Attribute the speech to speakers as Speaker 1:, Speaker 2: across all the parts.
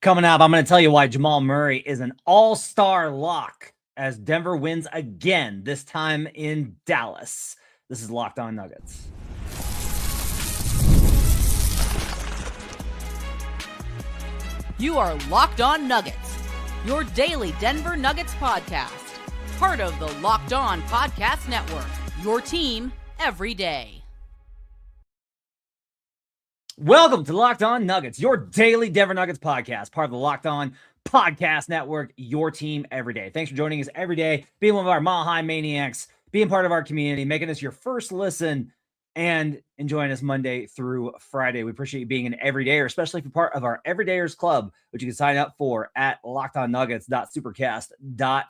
Speaker 1: Coming up, I'm going to tell you why Jamal Murray is an all-star lock as Denver wins again, this time in Dallas. This is Locked On Nuggets.
Speaker 2: You are Locked On Nuggets, your daily Denver Nuggets podcast. Part of the Locked On Podcast Network, your team every day.
Speaker 1: Welcome to Locked On Nuggets, your daily Denver Nuggets podcast, part of the Locked On Podcast Network, your team every day. Thanks for joining us every day, being one of our Mile High Maniacs, being part of our community, making us your first listen, and enjoying us Monday through Friday. We appreciate you being an everydayer, especially if you're part of our Everydayers Club, which you can sign up for at lockedonnuggets.supercast.com.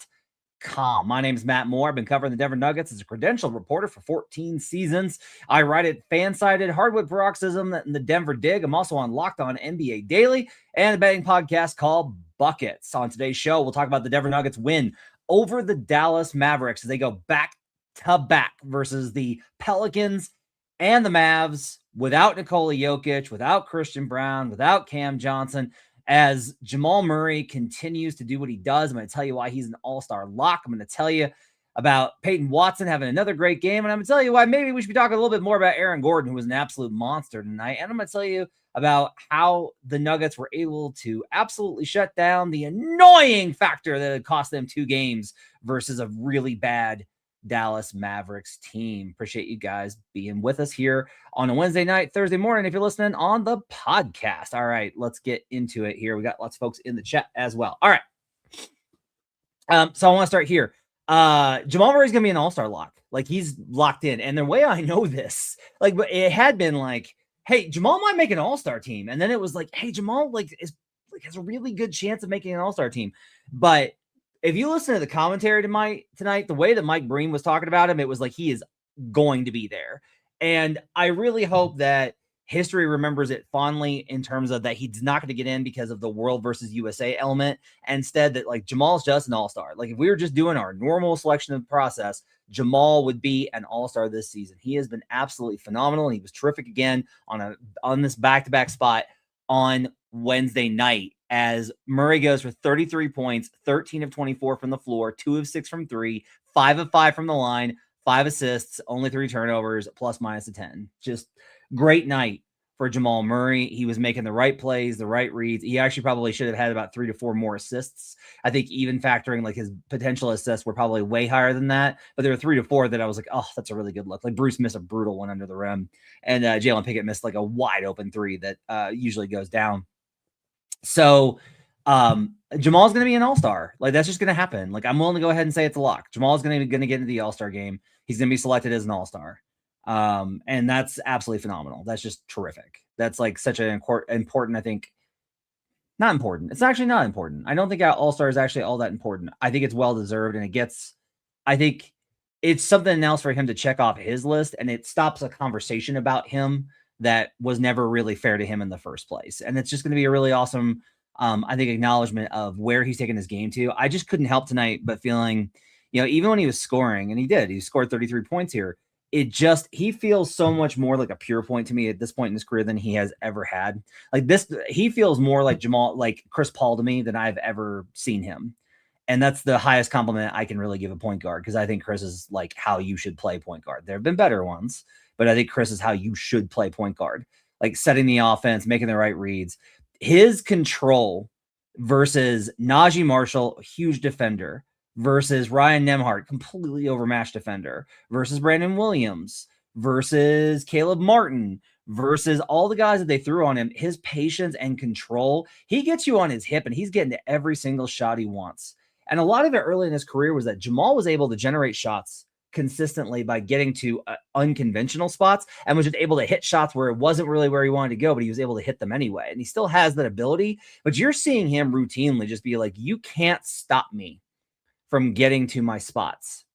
Speaker 1: My name is Matt Moore. I've been covering the Denver Nuggets as a credentialed reporter for 14 seasons. I write at Fansided, Hardwood Paroxysm, and the Denver Dig. I'm also on Locked On NBA Daily and a betting podcast called Buckets. On today's show, we'll talk about the Denver Nuggets win over the Dallas Mavericks as they go back-to-back versus the Pelicans and the Mavs without Nikola Jokic, without Christian Brown, without Cam Johnson. As Jamal Murray continues to do what he does, I'm going to tell you why he's an all-star lock. I'm going to tell you about Payton Watson having another great game, and I'm going to tell you why maybe we should be talking a little bit more about Aaron Gordon, who was an absolute monster tonight. And I'm going to tell you about how the Nuggets were able to absolutely shut down the annoying factor that had cost them 2 games versus a really bad Dallas Mavericks team. Appreciate you guys being with us here on a Wednesday night, Thursday morning, if you're listening on the podcast. All right, let's get into it here. We got lots of folks in the chat as well. All right. So I want to start here. Jamal Murray's going to be an all-star lock. Like, he's locked in. And the way I know this, like, it had been like, hey, Jamal might make an all-star team. And then it was like, hey, Jamal has a really good chance of making an all-star team. But if you listen to the commentary tonight, the way that Mike Breen was talking about him, it was like he is going to be there. And I really hope that history remembers it fondly in terms of that he's not going to get in because of the world versus USA element. Instead, that like Jamal's just an all-star. Like if we were just doing our normal selection process, Jamal would be an all-star this season. He has been absolutely phenomenal, and he was terrific again on this back-to-back spot on Wednesday night, as Murray goes for 33 points, 13 of 24 from the floor, 2 of 6 from 3, 5 of 5 from the line, 5 assists, only 3 turnovers, plus minus a 10. Just great night for Jamal Murray. He was making the right plays, the right reads. He actually probably should have had about 3 to 4 more assists. I think even factoring like his potential assists were probably way higher than that, but there were 3 to 4 that I was like, oh, that's a really good look. Like Bruce missed a brutal one under the rim, and Jalen Pickett missed like a wide open 3 that usually goes down. So Jamal's going to be an all-star. Like that's just going to happen. Like I'm willing to go ahead and say it's a lock. Jamal's going to get into the all-star game. He's going to be selected as an all-star. And that's absolutely phenomenal. That's just terrific. That's like such an important, I think, not important. It's actually not important. I don't think all-star is actually all that important. I think it's well-deserved, and I think it's something else for him to check off his list, and it stops a conversation about him that was never really fair to him in the first place. And it's just going to be a really awesome, I think, acknowledgement of where he's taken his game to. I just couldn't help tonight but feeling, even when he was scoring, and he scored 33 points here, he feels so much more like a pure point to me at this point in his career than he has ever had. Like this, he feels more like Jamal, like Chris Paul to me than I've ever seen him. And that's the highest compliment I can really give a point guard, because I think Chris is like how you should play point guard. There have been better ones, but I think Chris is how you should play point guard, like setting the offense, making the right reads. His control versus Najee Marshall, huge defender, versus Ryan Nembhard, completely overmatched defender, versus Brandon Williams, versus Caleb Martin, versus all the guys that they threw on him. His patience and control, he gets you on his hip, and he's getting to every single shot he wants. And a lot of it early in his career was that Jamal was able to generate shots consistently by getting to unconventional spots, and was just able to hit shots where it wasn't really where he wanted to go, but he was able to hit them anyway. And he still has that ability, but you're seeing him routinely just be like, you can't stop me from getting to my spots.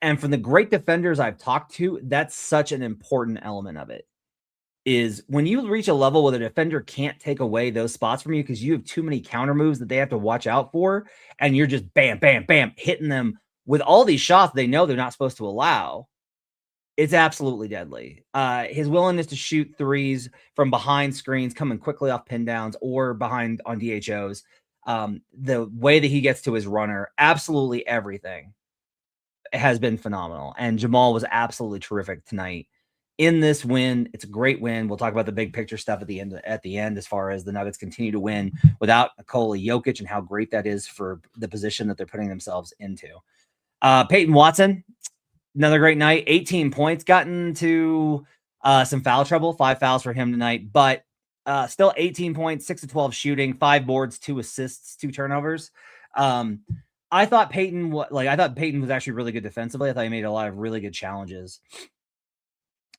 Speaker 1: And from the great defenders I've talked to, that's such an important element of it, is when you reach a level where the defender can't take away those spots from you because you have too many counter moves that they have to watch out for, and you're just bam, bam, bam, hitting them with all these shots they know they're not supposed to allow. It's absolutely deadly. His willingness to shoot threes from behind screens, coming quickly off pin downs or behind on DHOs. The way that he gets to his runner, absolutely everything has been phenomenal. And Jamal was absolutely terrific tonight in this win. It's a great win. We'll talk about the big picture stuff at the end, as far as the Nuggets continue to win without Nikola Jokic and how great that is for the position that they're putting themselves into. Payton Watson, another great night, 18 points, gotten into some foul trouble, 5 fouls for him tonight, but still 18 points, 6 of 12 shooting, 5 boards, 2 assists, 2 turnovers. I thought Payton was actually really good defensively. I thought he made a lot of really good challenges.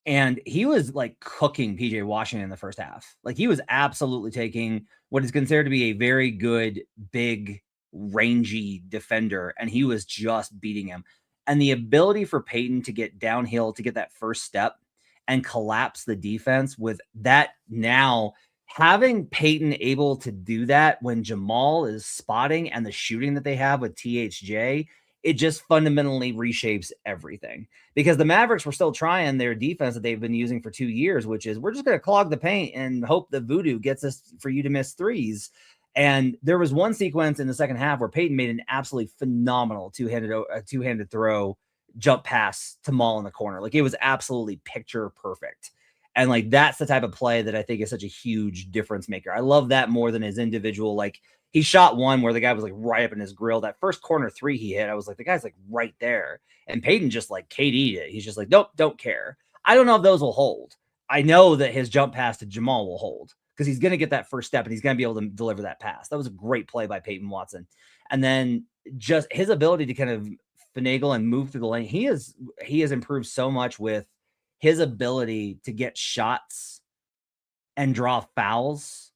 Speaker 1: And he was like cooking PJ Washington in the first half. Like, he was absolutely taking what is considered to be a very good, big, rangy defender, and he was just beating him. And the ability for Payton to get downhill, to get that first step and collapse the defense with that, now having Payton able to do that when Jamal is spotting and the shooting that they have with THJ, it just fundamentally reshapes everything, because the Mavericks were still trying their defense that they've been using for 2 years, which is, we're just going to clog the paint and hope that voodoo gets us for you to miss threes. And there was one sequence in the second half where Payton made an absolutely phenomenal two-handed throw jump pass to Maul in the corner. Like, it was absolutely picture perfect. And like, that's the type of play that I think is such a huge difference maker. I love that more than his individual. Like, he shot one where the guy was like right up in his grill. That first corner 3 he hit, I was like, the guy's like right there. And Payton just like KD'd it. He's just like, nope, don't care. I don't know if those will hold. I know that his jump pass to Jamal will hold, because he's going to get that first step and he's going to be able to deliver that pass. That was a great play by Payton Watson. And then just his ability to kind of finagle and move through the lane. He has improved so much with his ability to get shots and draw fouls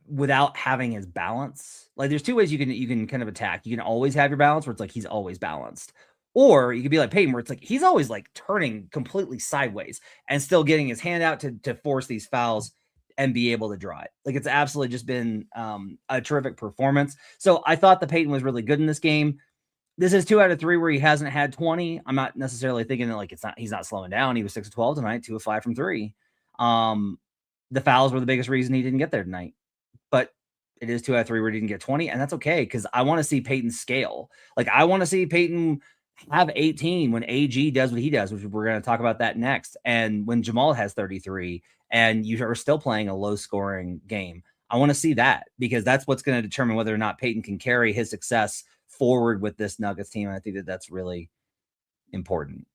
Speaker 1: without having his balance. Like, there's 2 ways you can kind of attack. You can always have your balance, where it's like he's always balanced. Or you could be like Payton, where it's like he's always like turning completely sideways and still getting his hand out to force these fouls and be able to draw it. Like, it's absolutely just been a terrific performance. So I thought the Payton was really good in this game. This is 2 out of 3 where he hasn't had 20. I'm not necessarily thinking that like he's not slowing down. He was 6 of 12 tonight, 2 of 5 from 3. The fouls were the biggest reason he didn't get there tonight. But it is 2 out of 3 where he didn't get 20, and that's okay, because I want to see Payton scale. Like, I want to see Payton have 18 when AG does what he does, which we're going to talk about that next. And when Jamal has 33 and you are still playing a low scoring game, I want to see that, because that's what's going to determine whether or not Payton can carry his success forward with this Nuggets team. And I think that that's really important.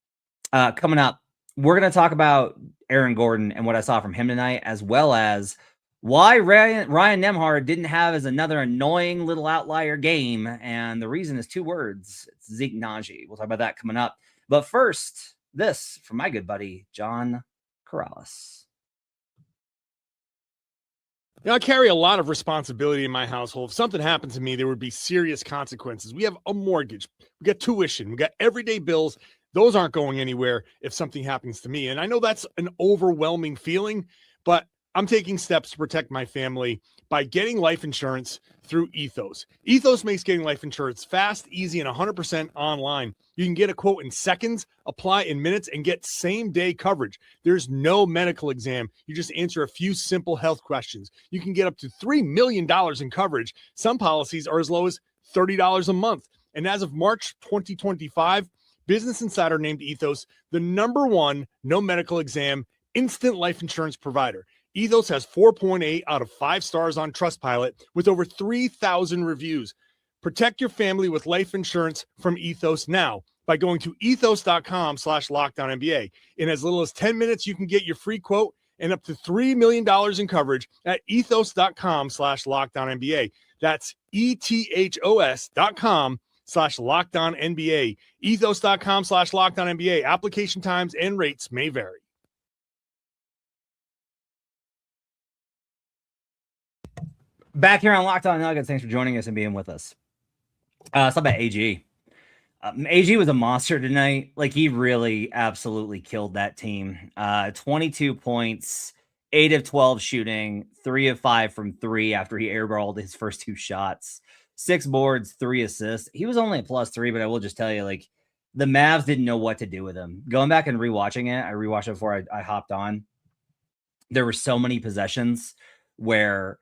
Speaker 1: Coming up, we're going to talk about Aaron Gordon and what I saw from him tonight, as well as why Ryan Nembhard didn't have as another annoying little outlier game. And the reason is 2 words. It's Zeke Naji. We'll talk about that coming up. But first, this from my good buddy, John Corrales.
Speaker 3: You know, I carry a lot of responsibility in my household. If something happened to me, there would be serious consequences. We have a mortgage. We got tuition. We got everyday bills. Those aren't going anywhere if something happens to me. And I know that's an overwhelming feeling, but I'm taking steps to protect my family by getting life insurance through Ethos. Ethos makes getting life insurance fast, easy, and 100% online. You can get a quote in seconds, apply in minutes, and get same-day coverage. There's no medical exam. You just answer a few simple health questions. You can get up to $3 million in coverage. Some policies are as low as $30 a month. And as of March 2025, Business Insider named Ethos the #1 no medical exam instant life insurance provider. Ethos has 4.8 out of 5 stars on Trustpilot with over 3,000 reviews. Protect your family with life insurance from Ethos now by going to ethos.com/lockdownnba. In as little as 10 minutes, you can get your free quote and up to $3 million in coverage at ethos.com/lockdownnba. That's ethos.com/lockdownnba. Ethos.com/lockdownnba. Application times and rates may vary.
Speaker 1: Back here on Locked On Nuggets. Thanks for joining us and being with us. Let's talk about AG. AG was a monster tonight. Like, he really absolutely killed that team. 22 points, 8 of 12 shooting, 3 of 5 from 3 after he airballed his first 2 shots, 6 boards, 3 assists. He was only a +3, but I will just tell you, like, the Mavs didn't know what to do with him. Going back and rewatching it, I rewatched it before I hopped on. There were so many possessions where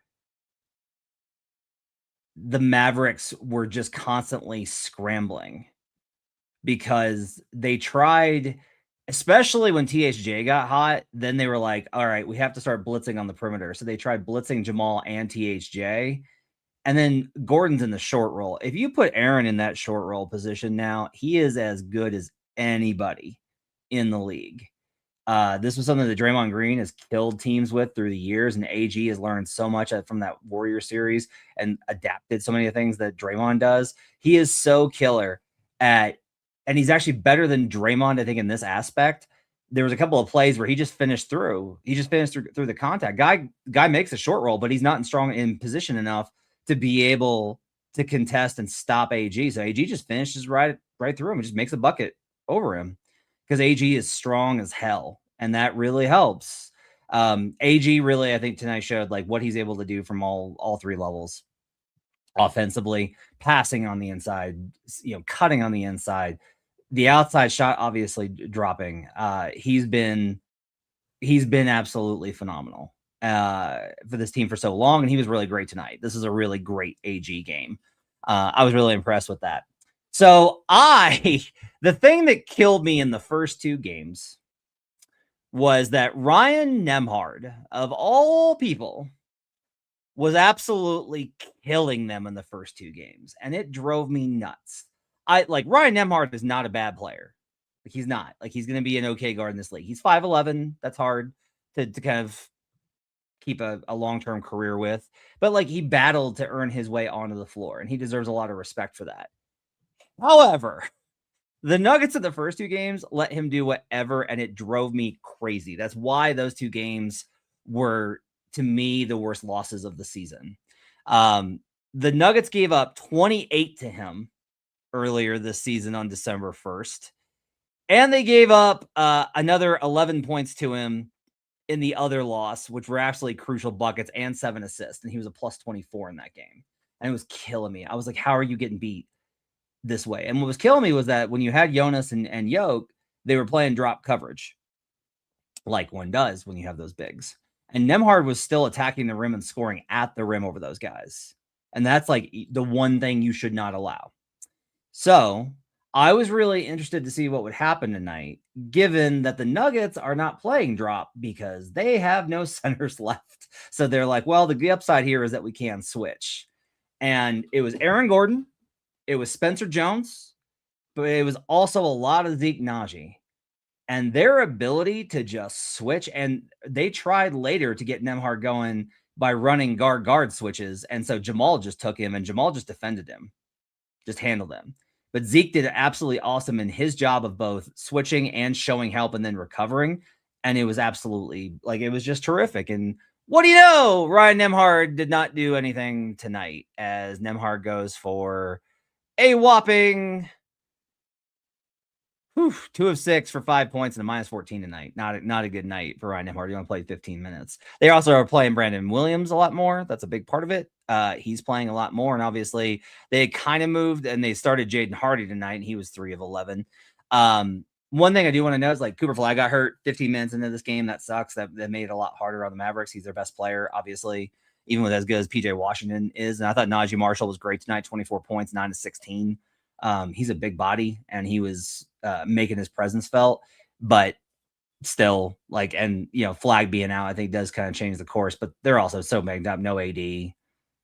Speaker 1: the Mavericks were just constantly scrambling because they tried, especially when THJ got hot, then they were like, all right, we have to start blitzing on the perimeter. So they tried blitzing Jamal and THJ. And then Gordon's in the short roll. If you put Aaron in that short roll position now, he is as good as anybody in the league. This was something that Draymond Green has killed teams with through the years, and AG has learned so much from that Warrior series and adapted so many of the things that Draymond does. He is so killer at, and he's actually better than Draymond, I think, in this aspect. There was a couple of plays where he just finished through. He just finished through the contact. Guy makes a short roll, but he's not in position enough to be able to contest and stop AG. So AG just finishes right through him and just makes a bucket over him because AG is strong as hell. And that really helps. AG really, I think tonight showed like what he's able to do from all three levels. Offensively, passing on the inside, cutting on the inside, the outside shot obviously dropping. He's been absolutely phenomenal for this team for so long, and he was really great tonight. This is a really great AG game. I was really impressed with that. So the thing that killed me in the first two games was that Ryan Nembhard, of all people, was absolutely killing them in the first two games, and it drove me nuts. Ryan Nembhard is not a bad player. He's not. He's going to be an okay guard in this league. He's 5'11". That's hard to kind of keep a long-term career with. But he battled to earn his way onto the floor, and he deserves a lot of respect for that. However, the Nuggets in the first two games let him do whatever, and it drove me crazy. That's why those two games were, to me, the worst losses of the season. The Nuggets gave up 28 to him earlier this season on December 1st. And they gave up another 11 points to him in the other loss, which were absolutely crucial buckets and 7 assists. And he was a plus 24 in that game. And it was killing me. I was like, how are you getting beat this way? And what was killing me was that when you had Jonas and Jokic, they were playing drop coverage like one does when you have those bigs. And Nembhard was still attacking the rim and scoring at the rim over those guys. And that's the one thing you should not allow. So I was really interested to see what would happen tonight, given that the Nuggets are not playing drop because they have no centers left. So they're like, well, the upside here is that we can switch. And it was Aaron Gordon, it was Spencer Jones, but it was also a lot of Zeke Naji. And their ability to just switch, and they tried later to get Nembhard going by running guard switches. And so Jamal just took him, and Jamal just defended him, just handled him. But Zeke did absolutely awesome in his job of both switching and showing help and then recovering. And it was absolutely, it was just terrific. And what do you know? Ryan Nembhard did not do anything tonight, as Nembhard goes for a whopping 2 of 6 for 5 points and a minus 14 tonight. Not a good night for Ryan Nembhard. You only played 15 minutes. They also are playing Brandon Williams a lot more. That's a big part of it. He's playing a lot more, and obviously they kind of moved and they started Jaden Hardy tonight, and he was 3 of 11. One thing I do want to know is Cooper Flag got hurt 15 minutes into this game. That sucks. That made it a lot harder on the Mavericks. He's their best player, obviously, even with as good as PJ Washington is. And I thought Najee Marshall was great tonight, 24 points, 9 to 16. He's a big body, and he was making his presence felt, but still Flag being out, I think does kind of change the course, but they're also so banged up. No AD,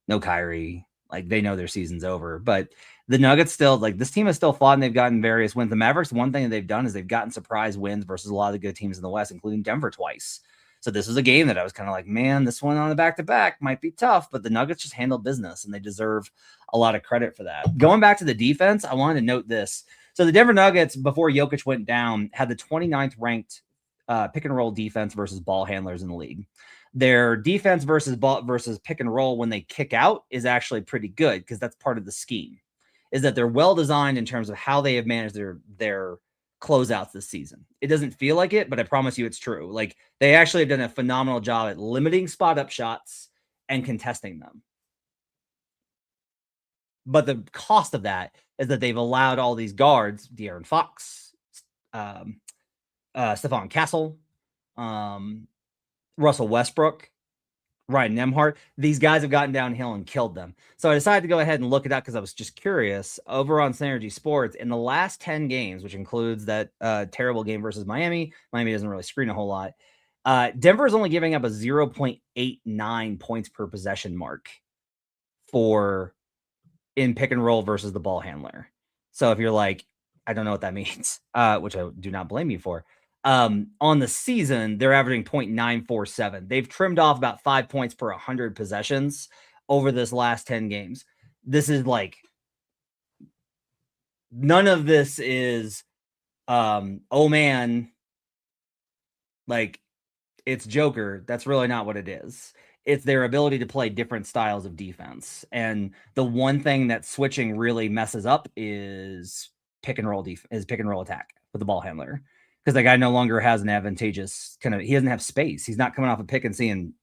Speaker 1: no Kyrie, they know their season's over, but the Nuggets still this team has still fought, and they've gotten various wins. The Mavericks, one thing that they've done is they've gotten surprise wins versus a lot of the good teams in the West, including Denver twice. So this was a game that I was kind of man, this one on the back-to-back might be tough, but the Nuggets just handled business, and they deserve a lot of credit for that. Going back to the defense, I wanted to note this. So the Denver Nuggets, before Jokic went down, had the 29th ranked pick and roll defense versus ball handlers in the league. Their defense versus pick and roll when they kick out is actually pretty good, because that's part of the scheme, is that they're well designed in terms of how they have managed their closeouts this season. It doesn't feel like it, but I promise you it's true. They actually have done a phenomenal job at limiting spot up shots and contesting them. But the cost of that is that they've allowed all these guards, De'Aaron Fox, Stephon Castle, Russell Westbrook, Ryan Nembhard. These guys have gotten downhill and killed them. So I decided to go ahead and look it up because I was just curious. Over on Synergy Sports, in the last 10 games, which includes that terrible game versus Miami, Miami doesn't really screen a whole lot. Denver is only giving up a 0.89 points per possession mark for in pick and roll versus the ball handler. So if you're like, I don't know what that means, which I do not blame you for. On the season, they're averaging 0.947. They've trimmed off about 5 points per 100 possessions over this last 10 games. This is like, none of this is, oh man, like it's Joker. That's really not what it is. It's their ability to play different styles of defense. And the one thing that switching really messes up is pick and roll attack with the ball handler. Because the guy no longer has an advantageous he doesn't have space. He's not coming off a pick and seeing,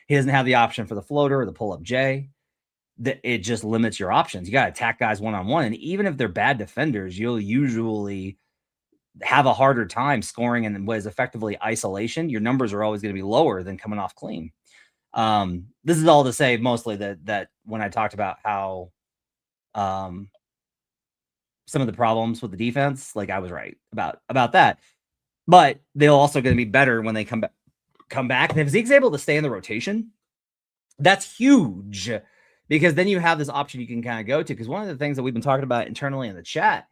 Speaker 1: he doesn't have the option for the floater or the pull-up J. It just limits your options. You got to attack guys one-on-one. And even if they're bad defenders, you'll usually have a harder time scoring in what is effectively isolation. Your numbers are always going to be lower than coming off clean. This is all to say mostly that when I talked about how some of the problems with the defense, like I was right about that. But they're also going to be better when they come back. And if Zeke's able to stay in the rotation, that's huge, because then you have this option you can kind of go to. Because one of the things that we've been talking about internally in the chat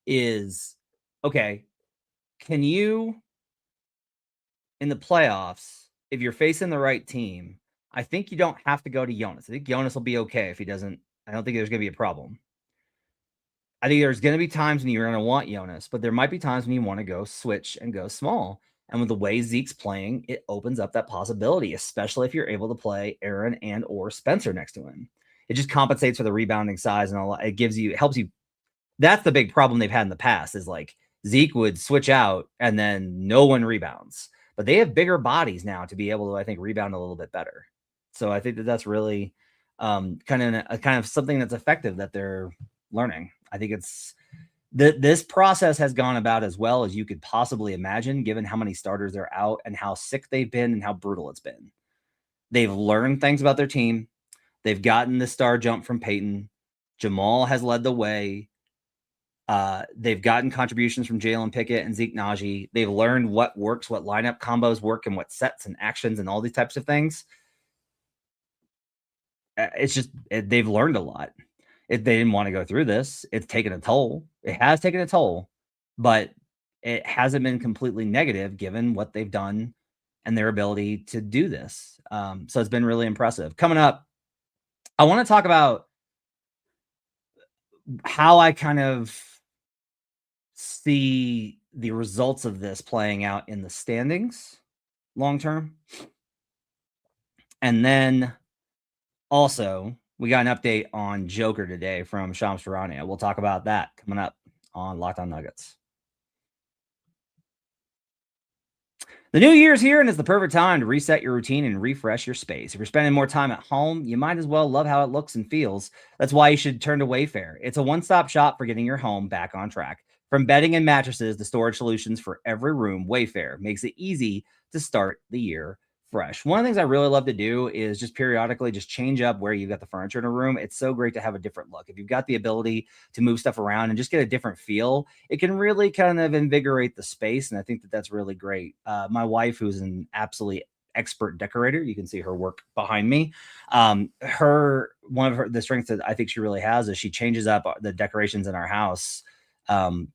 Speaker 1: is, okay, can you, in the playoffs, if you're facing the right team, I think you don't have to go to Jonas. I think Jonas will be okay if he doesn't. I don't think there's going to be a problem. I think there's going to be times when you're going to want Jonas, but there might be times when you want to go switch and go small. And with the way Zeke's playing, it opens up that possibility, especially if you're able to play Aaron and or Spencer next to him. It just compensates for the rebounding size and all. It helps you. That's the big problem they've had in the past, is like Zeke would switch out and then no one rebounds. But they have bigger bodies now to be able to, I think, rebound a little bit better. So I think that's really kind of something that's effective that they're learning. I think it's this process has gone about as well as you could possibly imagine, given how many starters are out and how sick they've been and how brutal it's been. They've learned things about their team. They've gotten the star jump from Payton. Jamal has led the way. They've gotten contributions from Jalen Pickett and Zeke Naji. They've learned what works, what lineup combos work, and what sets and actions and all these types of things. It's just, they've learned a lot. If they didn't want to go through this, it's taken a toll. It has taken a toll, but it hasn't been completely negative given what they've done and their ability to do this. So it's been really impressive. Coming up, I want to talk about how I kind of see the results of this playing out in the standings long term. And then also, we got an update on Joker today from Shams Charania. We'll talk about that coming up on Locked On Nuggets. The new year's here, and it's the perfect time to reset your routine and refresh your space. If you're spending more time at home, you might as well love how it looks and feels. That's why you should turn to Wayfair. It's a one-stop shop for getting your home back on track. From bedding and mattresses to storage solutions for every room, Wayfair makes it easy to start the year fresh. One of the things I really love to do is just periodically just change up where you've got the furniture in a room. It's so great to have a different look. If you've got the ability to move stuff around and just get a different feel, it can really kind of invigorate the space. And I think that that's really great. My wife, who's an absolutely expert decorator, you can see her work behind me. One of the strengths that I think she really has is she changes up the decorations in our house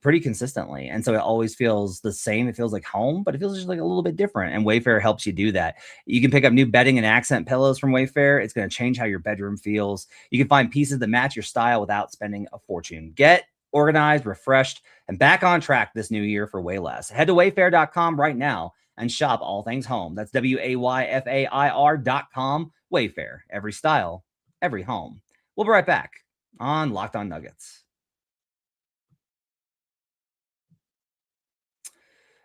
Speaker 1: pretty consistently. And so it always feels the same. It feels like home, but it feels just like a little bit different. And Wayfair helps you do that. You can pick up new bedding and accent pillows from Wayfair. It's going to change how your bedroom feels. You can find pieces that match your style without spending a fortune. Get organized, refreshed, and back on track this new year for way less. Head to wayfair.com right now and shop all things home. That's WAYFAIR.com. Wayfair, every style, every home. We'll be right back on Locked On Nuggets.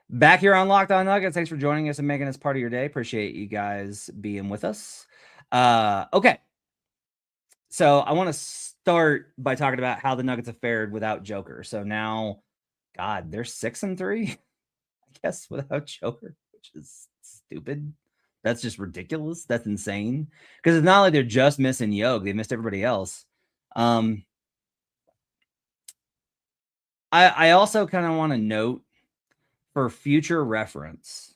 Speaker 1: Back here on Locked On Nuggets. Thanks for joining us and making us part of your day. Appreciate you guys being with us. Okay. So I want to start by talking about how the Nuggets have fared without Joker. So now, God, they're 6-3, I guess, without Joker, which is stupid. That's just ridiculous. That's insane. Because it's not like they're just missing Yoke. They missed everybody else. I also kind of want to note for future reference,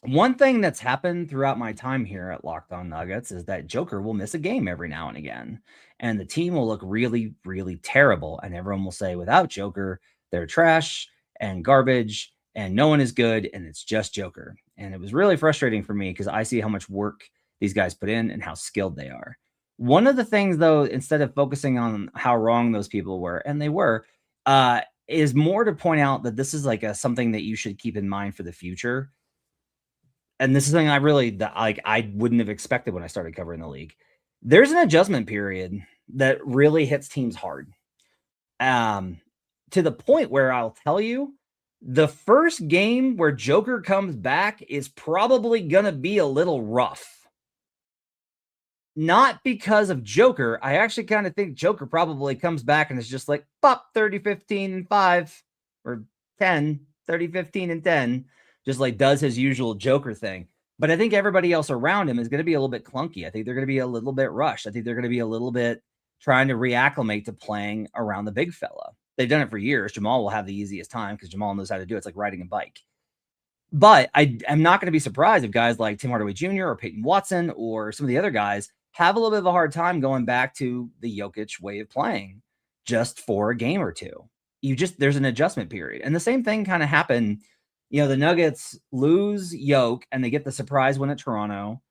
Speaker 1: one thing that's happened throughout my time here at Locked On Nuggets is that Joker will miss a game every now and again, and the team will look really, really terrible. And everyone will say, without Joker, they're trash and garbage, and no one is good, and it's just Joker. And it was really frustrating for me because I see how much work these guys put in and how skilled they are. One of the things, though, instead of focusing on how wrong those people were, and they were, is more to point out that this is like something that you should keep in mind for the future. And this is something I really I wouldn't have expected when I started covering the league. There's an adjustment period that really hits teams hard. To the point where I'll tell you, the first game where Joker comes back is probably going to be a little rough. Not because of Joker. I actually kind of think Joker probably comes back and is just like, pop, 30, 15, and 5, or 10, 30, 15, and 10. Just like does his usual Joker thing. But I think everybody else around him is going to be a little bit clunky. I think they're going to be a little bit rushed. I think they're going to be a little bit trying to reacclimate to playing around the big fella. They've done it for years. Jamal will have the easiest time because Jamal knows how to do it. It's like riding a bike. But I'm not going to be surprised if guys like Tim Hardaway Jr. or Payton Watson or some of the other guys have a little bit of a hard time going back to the Jokic way of playing just for a game or two. There's an adjustment period. And the same thing kind of happened. The Nuggets lose Yoke and they get the surprise win at Toronto,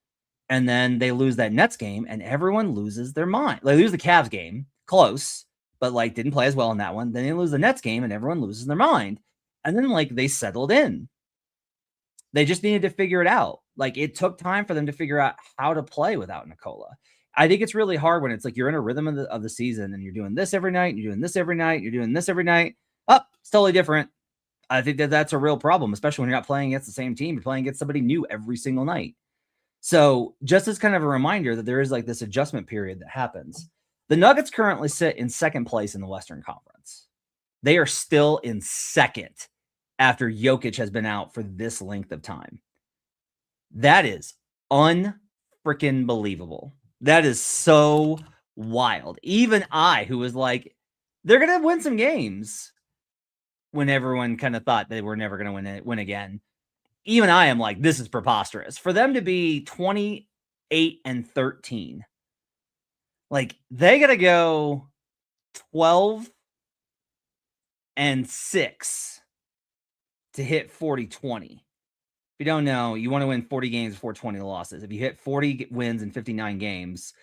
Speaker 1: and then they lose that Nets game and everyone loses their mind. They lose the Cavs game, close, but didn't play as well in that one. Then they lose the Nets game and everyone loses their mind. And then they settled in. They just needed to figure it out. It took time for them to figure out how to play without Nikola. I think it's really hard when it's you're in a rhythm of the season and you're doing this every night, you're doing this every night, you're doing this every night. It's totally different. I think that's a real problem, especially when you're not playing against the same team. You're playing against somebody new every single night. So just as kind of a reminder that there is this adjustment period that happens. The Nuggets currently sit in second place in the Western Conference. They are still in second after Jokic has been out for this length of time. That is unfreaking believable. That is so wild. Even I, who was they're going to win some games, when everyone kind of thought they were never going to win again. Even I am this is preposterous. For them to be 28-13, they got to go 12-6 to hit 40-20. If you don't know, you want to win 40 games before 20 losses. If you hit 40 wins in 59 games,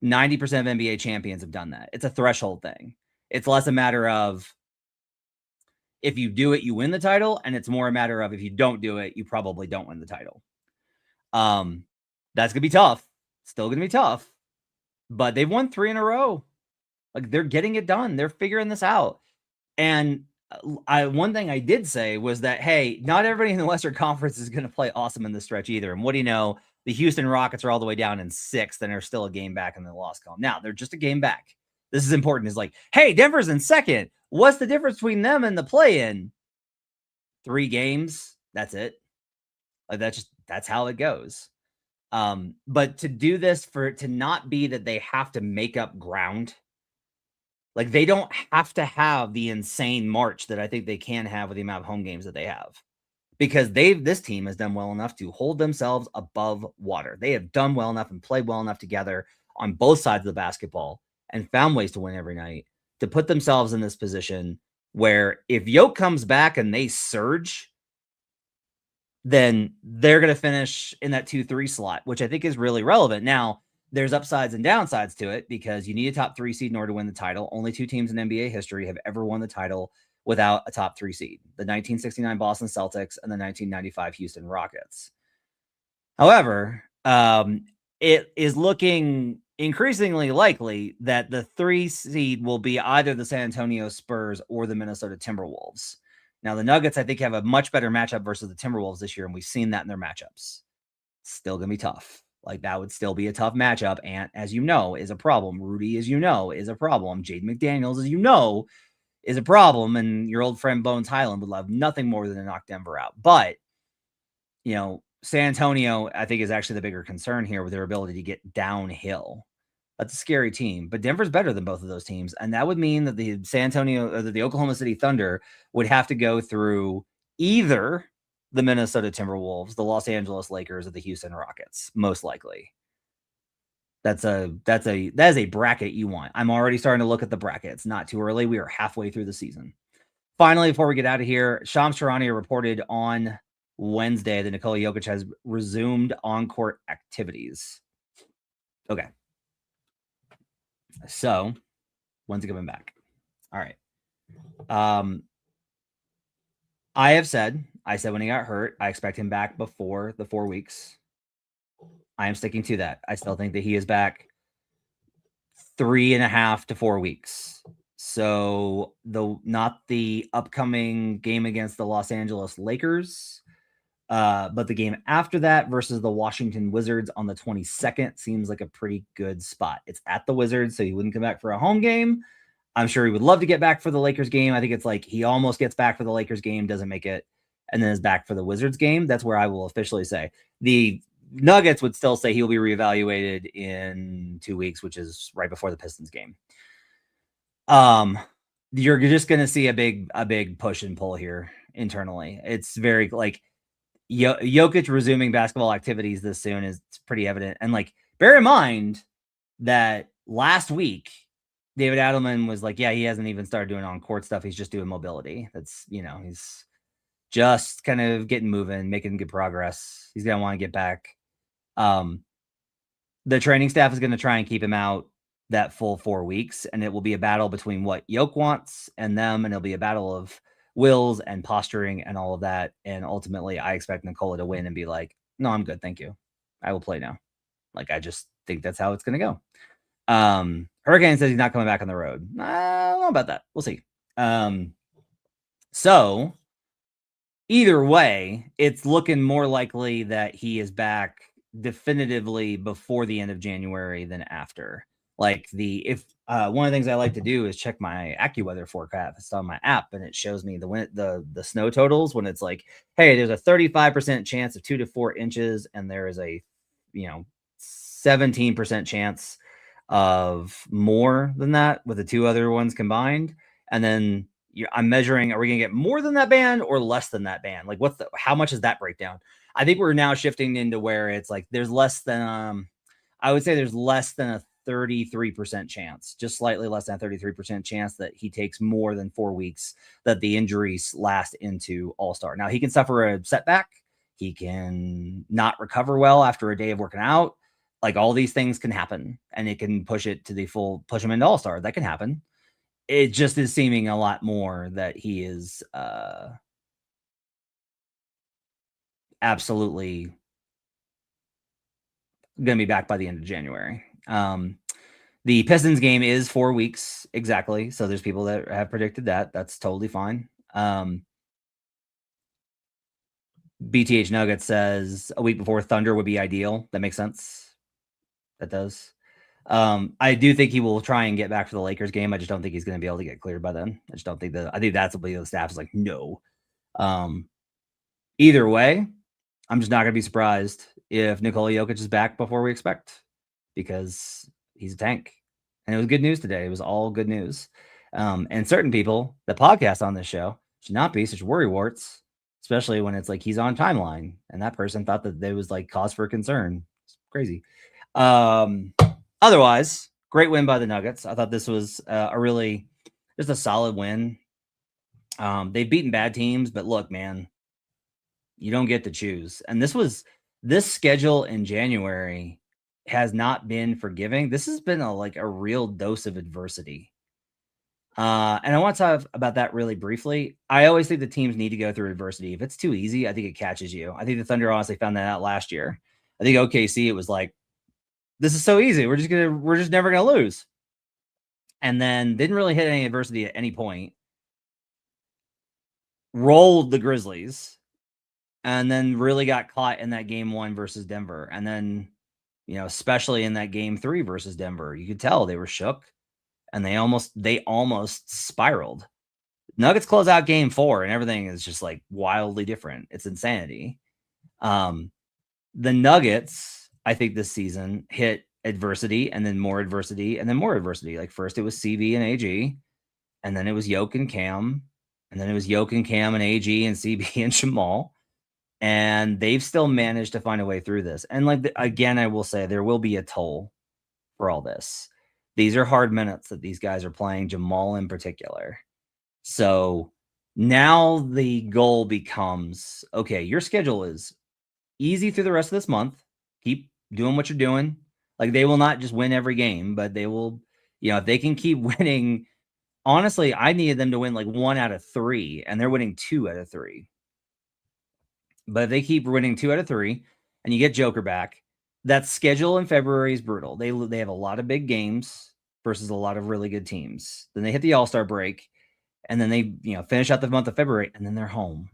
Speaker 1: 90% of NBA champions have done that. It's a threshold thing. It's less a matter of if you do it, you win the title. And it's more a matter of if you don't do it, you probably don't win the title. That's going to be tough. Still going to be tough. But they've won 3 in a row. They're getting it done. They're figuring this out. And one thing I did say was that, hey, not everybody in the Western Conference is going to play awesome in this stretch either. And what do you know? The Houston Rockets are all the way down in 6th and are still a game back in the loss column. Now, they're just a game back. This is important. It's hey, Denver's in 2nd. What's the difference between them and the play-in? 3 games. That's it. That's how it goes. But to do this, for it to not be that they have to make up ground, they don't have to have the insane march that I think they can have with the amount of home games that they have, because this team has done well enough to hold themselves above water. They have done well enough and played well enough together on both sides of the basketball and found ways to win every night to put themselves in this position where if Yoke comes back and they surge, then they're going to finish in that 2-3 slot, which I think is really relevant. Now, there's upsides and downsides to it because you need a top 3 seed in order to win the title. Only 2 teams in NBA history have ever won the title without a top 3 seed, the 1969 Boston Celtics and the 1995 Houston Rockets. However, it is looking increasingly likely that the 3 seed will be either the San Antonio Spurs or the Minnesota Timberwolves. Now, the Nuggets, I think, have a much better matchup versus the Timberwolves this year, and we've seen that in their matchups. Still going to be tough. Like, that would still be a tough matchup. Ant, as you know, is a problem. Rudy, as you know, is a problem. Jaden McDaniels, as you know, is a problem. And your old friend Bones Highland would love nothing more than to knock Denver out. But, you know, San Antonio, I think, is actually the bigger concern here with their ability to get downhill. That's a scary team. But Denver's better than both of those teams. And that would mean that the San Antonio, or the Oklahoma City Thunder would have to go through either the Minnesota Timberwolves, the Los Angeles Lakers, or the Houston Rockets, most likely. That is a bracket you want. I'm already starting to look at the bracket. It's not too early. We are halfway through the season. Finally, before we get out of here, Shams Charania reported on Wednesday that Nikola Jokic has resumed on-court activities. Okay. So, when's he coming back? All right. I said when he got hurt, I expect him back before the 4 weeks. I am sticking to that. I still think that he is back 3.5 to 4 weeks. So not the upcoming game against the Los Angeles Lakers, but the game after that versus the Washington Wizards on the 22nd seems like a pretty good spot. It's at the Wizards, so he wouldn't come back for a home game. I'm sure he would love to get back for the Lakers game. I think it's like he almost gets back for the Lakers game, doesn't make it, and then is back for the Wizards game. That's where I will officially say. The Nuggets would still say he'll be reevaluated in 2 weeks, which is right before the Pistons game. You're just going to see a big push and pull here internally. It's very like Jokic resuming basketball activities this soon is pretty evident. And like, bear in mind that last week, David Adelman was like, yeah, he hasn't even started doing on-court stuff. He's just doing mobility. That's, he's just kind of getting moving, making good progress. He's going to want to get back. The training staff is going to try and keep him out that full 4 weeks, and it will be a battle between what Yoke wants and them, and it'll be a battle of wills and posturing and all of that. And ultimately, I expect Nikola to win and be like, no, I'm good. Thank you. I will play now. Like, I just think that's how it's going to go. Hurricane says he's not coming back on the road. I don't know about that. We'll see. So either way, it's looking more likely that he is back definitively before the end of January than after. Like one of the things I like to do is check my AccuWeather forecast on my app, and it shows me the snow totals when it's like, hey, there's a 35% chance of 2 to 4 inches, and there is a 17% chance of more than that with the two other ones combined. And then I'm measuring, are we gonna get more than that band or less than that band? Like, how much is that breakdown? I think we're now shifting into where it's like there's less than I would say there's less than a 33% chance, just slightly less than a 33% chance that he takes more than 4 weeks, that the injuries last into All-Star. Now, he can suffer a setback. He can not recover well after a day of working out. Like, all these things can happen, and it can push him into All-Star. That can happen. It just is seeming a lot more that he is absolutely going to be back by the end of January. The Pistons game is 4 weeks exactly. So there's people that have predicted that. That's totally fine. BTH Nuggets says a week before Thunder would be ideal. That makes sense. That does. I do think he will try and get back for the Lakers game. I just don't think he's going to be able to get cleared by then. I just don't think I think that's what the staff is like, no. Either way, I'm just not going to be surprised if Nikola Jokic is back before we expect, because he's a tank. And it was good news today. It was all good news. And certain people that podcast on this show should not be such worrywarts, especially when it's like he's on timeline and that person thought that there was like cause for concern. It's crazy. Otherwise, great win by the Nuggets. I thought this was just a solid win. They've beaten bad teams, but look, man, you don't get to choose. And this schedule in January has not been forgiving. This has been a real dose of adversity. And I want to talk about that really briefly. I always think the teams need to go through adversity. If it's too easy, I think it catches you. I think the Thunder honestly found that out last year. I think OKC, it was like, this is so easy. We're just never going to lose. And then didn't really hit any adversity at any point. Rolled the Grizzlies. And then really got caught in that game 1 versus Denver. And then especially in that game 3 versus Denver. You could tell they were shook and they almost spiraled. Nuggets close out game 4 and everything is just like wildly different. It's insanity. The Nuggets, I think this season hit adversity and then more adversity and then more adversity. Like first it was CV and AG, and then it was Yoke and Cam, and then it was Yoke and Cam and AG and CB and Jamal. And they've still managed to find a way through this. And like, again, I will say there will be a toll for all this. These are hard minutes that these guys are playing, Jamal in particular. So now the goal becomes, okay, your schedule is easy through the rest of this month. Keep doing what you're doing. Like they will not just win every game, but they will, if they can keep winning. Honestly, I needed them to win like 1 out of 3, and they're winning 2 out of 3. But if they keep winning 2 out of 3 and you get Joker back, that schedule in February is brutal. They have a lot of big games versus a lot of really good teams. Then they hit the All-Star break, and then they finish out the month of February, and then they're home.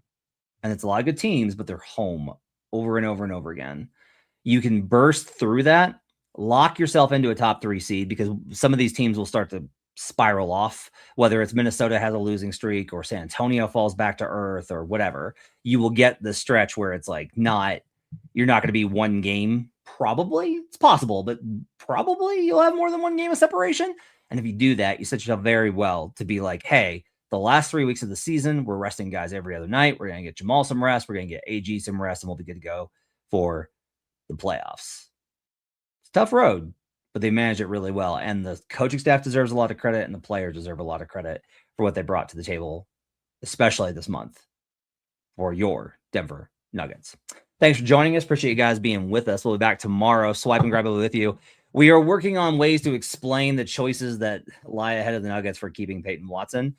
Speaker 1: And it's a lot of good teams, but they're home over and over and over again. You can burst through that, lock yourself into a top 3 seed, because some of these teams will start to spiral off, whether it's Minnesota has a losing streak or San Antonio falls back to earth or whatever. You will get the stretch where it's like you're not going to be 1 game. Probably it's possible, but probably you'll have more than 1 game of separation. And if you do that, you set yourself very well to be like, hey, the last 3 weeks of the season, we're resting guys every other night. We're going to get Jamal some rest. We're going to get AG some rest, and we'll be good to go for the playoffs. It's a tough road, but they managed it really well. And the coaching staff deserves a lot of credit, and the players deserve a lot of credit for what they brought to the table, especially this month for your Denver Nuggets. Thanks for joining us. Appreciate you guys being with us. We'll be back tomorrow. Swipe and grab it with you. We are working on ways to explain the choices that lie ahead of the Nuggets for keeping Payton Watson,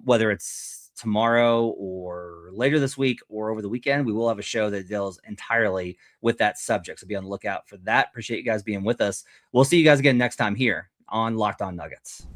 Speaker 1: whether it's tomorrow or later this week or over the weekend. We will have a show that deals entirely with that subject, so be on the lookout for that. Appreciate you guys being with us. We'll see you guys again next time here on Locked On Nuggets.